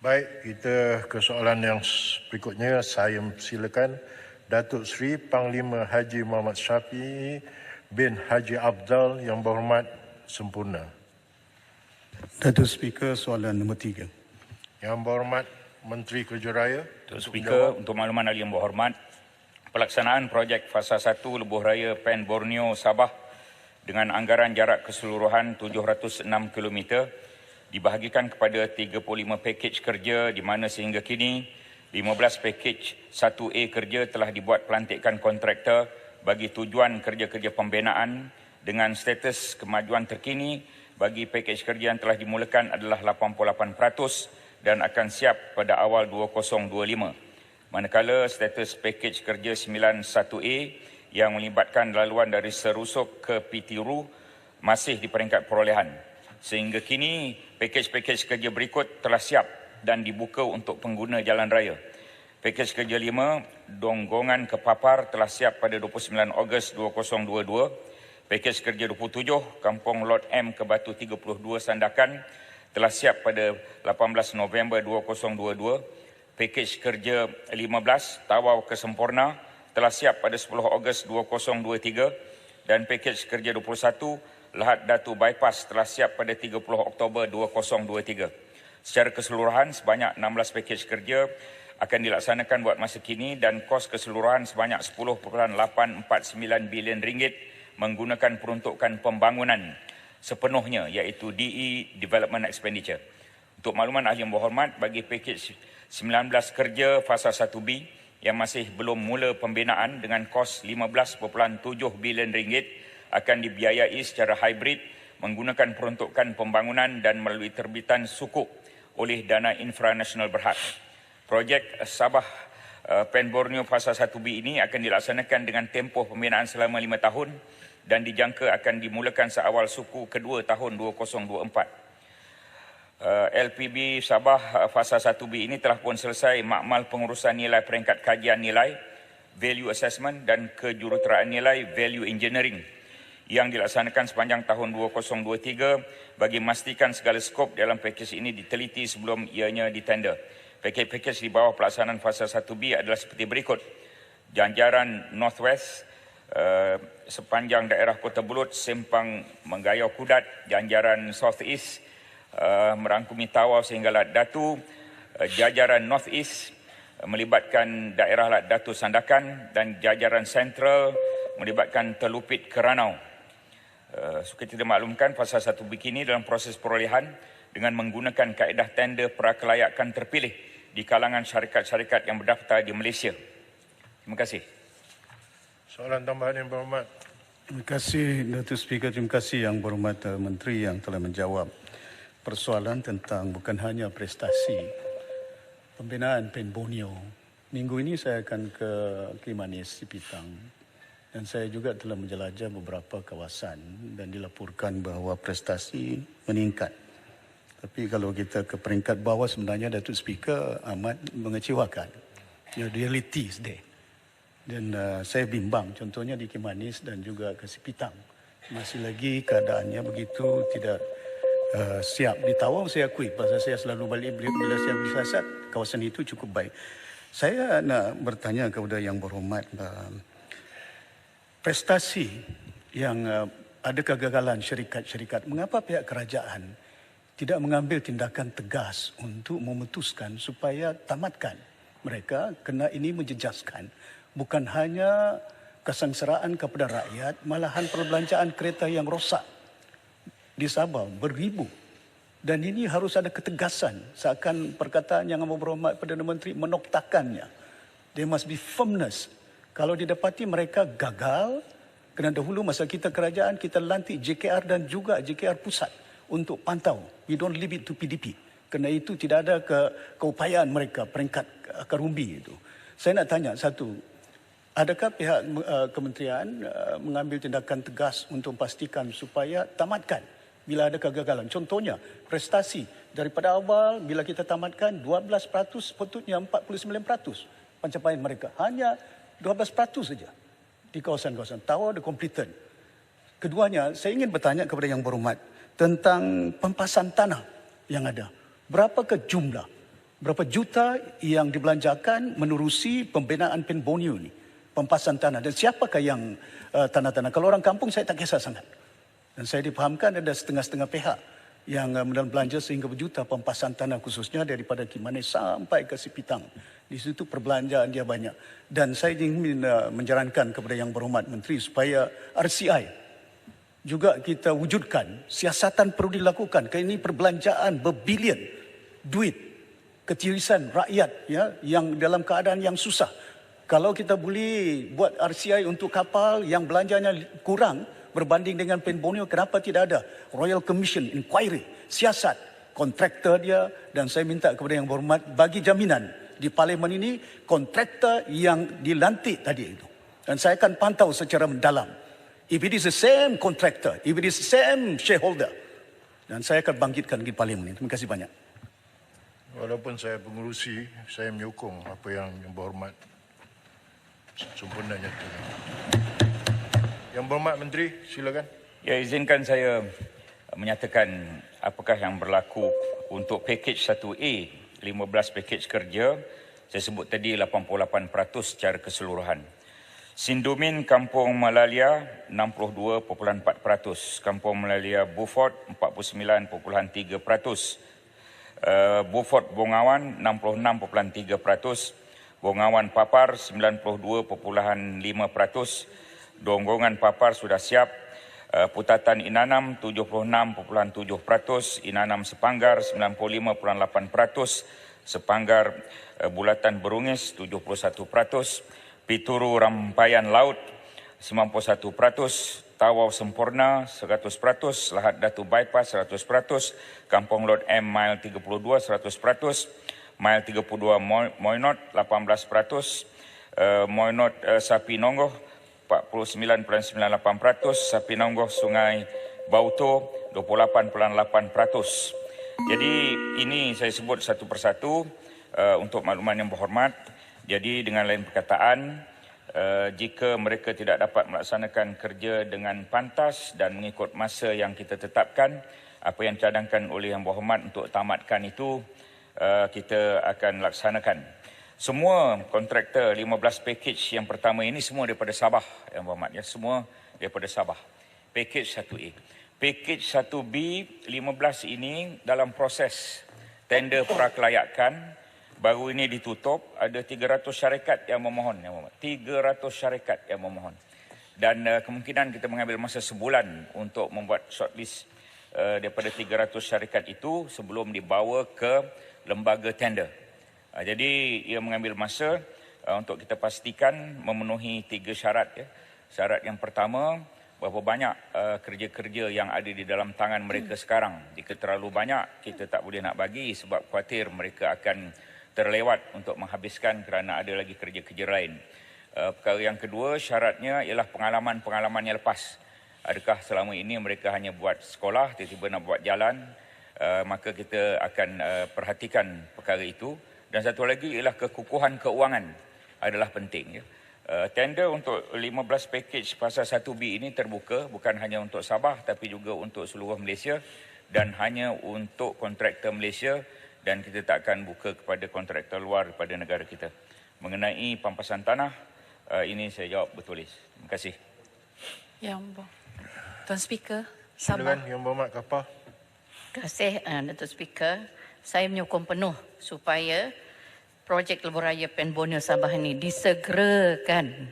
Baik, kita ke soalan yang berikutnya. Saya silakan Datuk Seri Panglima Haji Muhammad Syafiee bin Haji Afzal yang berhormat sempurna. Datuk Speaker, soalan nombor 3. Yang berhormat Menteri Kerja Raya. Datuk Speaker, untuk makluman ahli yang berhormat, pelaksanaan projek Fasa 1 Lebuh Raya Pen Borneo Sabah dengan anggaran jarak keseluruhan 706 km dibahagikan kepada 35 pakej kerja di mana sehingga kini 15 pakej 1A kerja telah dibuat pelantikan kontraktor bagi tujuan kerja-kerja pembinaan dengan status kemajuan terkini bagi pakej kerja yang telah dimulakan adalah 88% dan akan siap pada awal 2025. Manakala status pakej kerja 91A yang melibatkan laluan dari Serusuk ke Pitiru masih di peringkat perolehan. Sehingga kini, pakej-pakej kerja berikut telah siap dan dibuka untuk pengguna jalan raya. Pakej kerja 5, Donggongan ke Papar telah siap pada 29 Ogos 2022. Pakej kerja 27, Kampung Lot M ke Batu 32 Sandakan telah siap pada 18 November 2022. Pakej kerja 15, Tawau ke Semporna telah siap pada 10 Ogos 2023 dan pakej kerja 21, Lahad Datu Bypass telah siap pada 30 Oktober 2023. Secara keseluruhan, sebanyak 16 pakej kerja akan dilaksanakan buat masa kini dan kos keseluruhan sebanyak 10.849 bilion ringgit menggunakan peruntukan pembangunan sepenuhnya iaitu DE Development Expenditure. Untuk makluman ahli yang berhormat, bagi pakej 19 kerja Fasa 1B yang masih belum mula pembinaan dengan kos 15.7 bilion ringgit akan dibiayai secara hybrid menggunakan peruntukan pembangunan dan melalui terbitan sukuk oleh dana infra nasional berhad. Projek Sabah Pen Borneo Fasa 1B ini akan dilaksanakan dengan tempoh pembinaan selama 5 tahun dan dijangka akan dimulakan seawal suku kedua tahun 2024. LPB Sabah Fasa 1B ini telah pun selesai makmal pengurusan nilai peringkat kajian nilai, value assessment dan kejuruteraan nilai, value engineering yang dilaksanakan sepanjang tahun 2023 bagi memastikan segala skop dalam pakej ini diteliti sebelum ianya ditender. Pakej-pakej di bawah pelaksanaan Fasa 1B adalah seperti berikut. Janjaran Northwest sepanjang daerah Kota Belud, Sempang Menggayau Kudat, Janjaran Southeast merangkumi Tawau sehingga Lahad Datu, jajaran Northeast melibatkan daerah Lahad Datu Sandakan dan jajaran Central melibatkan Telupit Keranau. Suka kita maklumkan Fasa 1B kini dalam proses perolehan dengan menggunakan kaedah tender prakelayakan terpilih di kalangan syarikat-syarikat yang berdaftar di Malaysia. Terima kasih. Soalan tambahan yang berhormat. Terima kasih Datuk Speaker. Terima kasih yang berhormat Menteri yang telah menjawab persoalan tentang bukan hanya prestasi pembinaan Pen Borneo. Minggu ini saya akan ke Kimanis, Sipitang. Dan saya juga telah menjelajah beberapa kawasan dan dilaporkan bahawa prestasi meningkat. Tapi kalau kita ke peringkat bawah sebenarnya Datuk Speaker amat mengecewakan. The reality is there. Dan saya bimbang contohnya di Kimanis dan juga ke Sipitang. Masih lagi keadaannya begitu tidak siap. Di Tawau saya akui pasal saya selalu balik bila saya bersiasat, kawasan itu cukup baik. Saya nak bertanya kepada yang berhormat, prestasi yang ada kegagalan syarikat-syarikat, mengapa pihak kerajaan tidak mengambil tindakan tegas untuk memutuskan supaya tamatkan mereka kerana ini menjejaskan bukan hanya kesengsaraan kepada rakyat, malahan perbelanjaan kereta yang rosak di Sabah beribu. Dan ini harus ada ketegasan, seakan perkataan yang amat berhormat Perdana Menteri menoktakannya. There must be firmness. Kalau didapati mereka gagal, kerana dahulu masa kita kerajaan, kita lantik JKR dan juga JKR pusat untuk pantau. We don't leave it to PDP. Kerana itu tidak ada keupayaan mereka, peringkat akar umbi itu. Saya nak tanya satu, adakah pihak kementerian mengambil tindakan tegas untuk memastikan supaya tamatkan bila ada kegagalan? Contohnya, prestasi daripada awal bila kita tamatkan 12% sepatutnya 49% pencapaian mereka. Hanya 12% saja di kawasan-kawasan. Tawau ada completed. Keduanya, saya ingin bertanya kepada yang berhormat tentang pempasan tanah yang ada. Berapakah jumlah Berapa juta yang dibelanjakan menerusi pembinaan Pen Borneo ni, pempasan tanah. Dan siapakah yang tanah-tanah? Kalau orang kampung saya tak kisah sangat. Dan saya dipahamkan ada setengah-setengah pihak yang belanja sehingga berjuta pempasan tanah khususnya daripada Kimanis sampai ke Sipitang. Di situ perbelanjaan dia banyak. Dan saya ingin menjarankan kepada Yang Berhormat Menteri supaya RCI juga kita wujudkan. Siasatan perlu dilakukan. Kerana ini perbelanjaan berbilion duit ketirisan rakyat ya, yang dalam keadaan yang susah. Kalau kita boleh buat RCI untuk kapal yang belanjanya kurang berbanding dengan Pen Borneo, kenapa tidak ada Royal Commission Inquiry, siasat, kontraktor dia, dan saya minta kepada Yang Berhormat bagi jaminan di parlimen ini kontraktor yang dilantik tadi itu. Dan saya akan pantau secara mendalam. If it is the same contractor, if it is the same shareholder, dan saya akan bangkitkan di parlimen ini. Terima kasih banyak. Walaupun saya pengurusi, saya menyokong apa yang Berhormat sempurna nyatakan. Yang Berhormat Menteri, silakan. Ya, izinkan saya menyatakan apakah yang berlaku untuk pakej 1A, 15 pakej kerja. Saya sebut tadi 88% secara keseluruhan. Sindumin Kampung Malalia 62.4%, Kampung Malalia Beaufort 49.3%, Beaufort Bongawan 66.3%, Bongawan Papar 92.5%, Donggongan Papar sudah siap, Putatan Inanam 76.7%, Inanam Sepanggar 95.8%, Sepanggar Bulatan Berungis 71%, Pituru Rampayan Laut 91%, Tawau Sempurna 100%, Lahad Datu Bypass 100%, Kampung Lod M Mile 32 100%, Mile 32 Moinot 18%, Moinot Sapi Nonggoh 49.98%, Sapi Nonggoh Sungai Bauto 28.8%. Jadi ini saya sebut satu persatu untuk makluman Yang Berhormat. Jadi dengan lain perkataan, jika mereka tidak dapat melaksanakan kerja dengan pantas dan mengikut masa yang kita tetapkan, apa yang cadangkan oleh Yang Berhormat untuk tamatkan itu, kita akan laksanakan. Semua kontraktor 15 pakej yang pertama ini semua daripada Sabah, Yang Berhormat, ya, semua daripada Sabah. Pakej 1A. Pakej 1B 15 ini dalam proses tender prakelayakan. Baru ini ditutup, ada 300 syarikat yang memohon. 300 syarikat yang memohon. Dan kemungkinan kita mengambil masa sebulan untuk membuat shortlist daripada 300 syarikat itu sebelum dibawa ke lembaga tender. Jadi ia mengambil masa untuk kita pastikan memenuhi 3 syarat. Ya. Syarat yang pertama, berapa banyak kerja-kerja yang ada di dalam tangan mereka sekarang. Jika terlalu banyak, kita tak boleh nak bagi sebab khawatir mereka akan terlewat untuk menghabiskan kerana ada lagi kerja-kerja lain. Perkara yang kedua, syaratnya ialah pengalaman-pengalaman yang lepas. Adakah selama ini mereka hanya buat sekolah, tiba-tiba nak buat jalan, maka kita akan perhatikan perkara itu. Dan satu lagi ialah kekukuhan keuangan adalah penting. Ya. Tender untuk 15 pakej fasa 1B ini terbuka, bukan hanya untuk Sabah tapi juga untuk seluruh Malaysia dan hanya untuk kontraktor Malaysia, dan kita tak akan buka kepada kontraktor luar daripada negara kita. Mengenai pampasan tanah, ini saya jawab bertulis. Terima kasih. Tuan Speaker, Sabah. Silakan Yang Berhormat Kapal. Terima kasih, Datuk Speaker. Saya menyokong penuh supaya projek Lebuhraya Pen Borneo Sabah ini disegerakan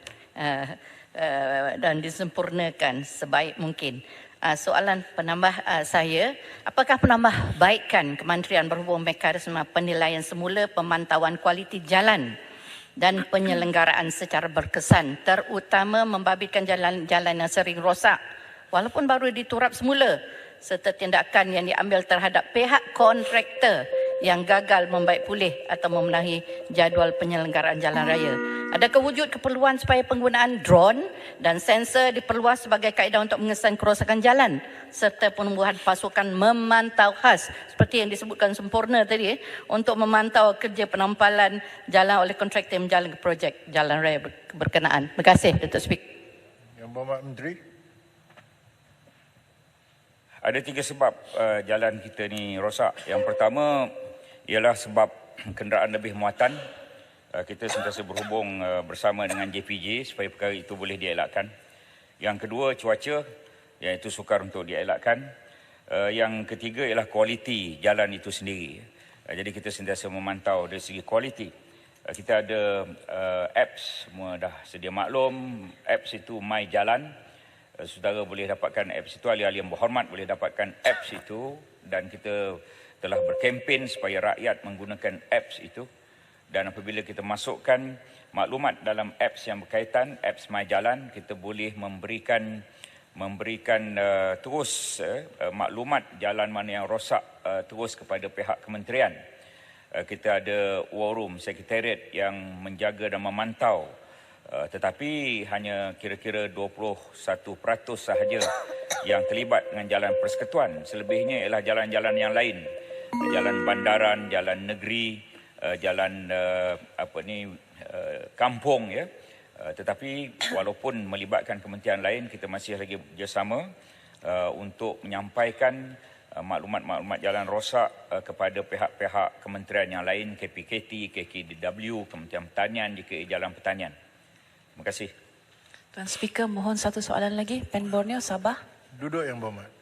dan disempurnakan sebaik mungkin. Soalan penambah saya, apakah penambahbaikan Kementerian berhubung mekanisme penilaian semula pemantauan kualiti jalan dan penyelenggaraan secara berkesan, terutama membabitkan jalan-jalan yang sering rosak walaupun baru diturap semula, serta tindakan yang diambil terhadap pihak kontraktor yang gagal membaik pulih atau memenuhi jadual penyelenggaraan jalan raya. Adakah wujud keperluan supaya penggunaan drone dan sensor diperluas sebagai kaedah untuk mengesan kerosakan jalan serta penumbuhan pasukan memantau khas seperti yang disebutkan sempurna tadi untuk memantau kerja penampalan jalan oleh kontraktor yang menjalankan projek jalan raya berkenaan. Terima kasih, Datuk Speaker. Yang Berhormat Menteri. Ada 3 sebab jalan kita ni rosak. Yang pertama ialah sebab kenderaan lebih muatan, kita sentiasa berhubung bersama dengan JPJ supaya perkara itu boleh dielakkan. Yang kedua, cuaca, iaitu sukar untuk dielakkan. Yang ketiga ialah kualiti jalan itu sendiri. Jadi kita sentiasa memantau dari segi kualiti. Kita ada apps, semua dah sedia maklum. Apps itu My Jalan. Saudara boleh dapatkan apps itu, ahli-ahli yang berhormat boleh dapatkan apps itu, dan kita telah berkempen supaya rakyat menggunakan apps itu. Dan apabila kita masukkan maklumat dalam apps yang berkaitan, apps My Jalan, kita boleh memberikan terus maklumat jalan mana yang rosak terus kepada pihak kementerian. Kita ada war room, sekretariat yang menjaga dan memantau. Tetapi hanya kira-kira 21% sahaja yang terlibat dengan jalan persekutuan. Selebihnya ialah jalan-jalan yang lain. Jalan bandaran, jalan negeri, jalan kampung, ya. Tetapi walaupun melibatkan kementerian lain, kita masih lagi bekerjasama untuk menyampaikan maklumat-maklumat jalan rosak kepada pihak-pihak kementerian yang lain, KPKT, KKDW, Kementerian Pertanian, JKA Jalan Pertanian. Terima kasih. Tuan Speaker, mohon satu soalan lagi. Pen Borneo, Sabah. Duduk Yang Berhormat.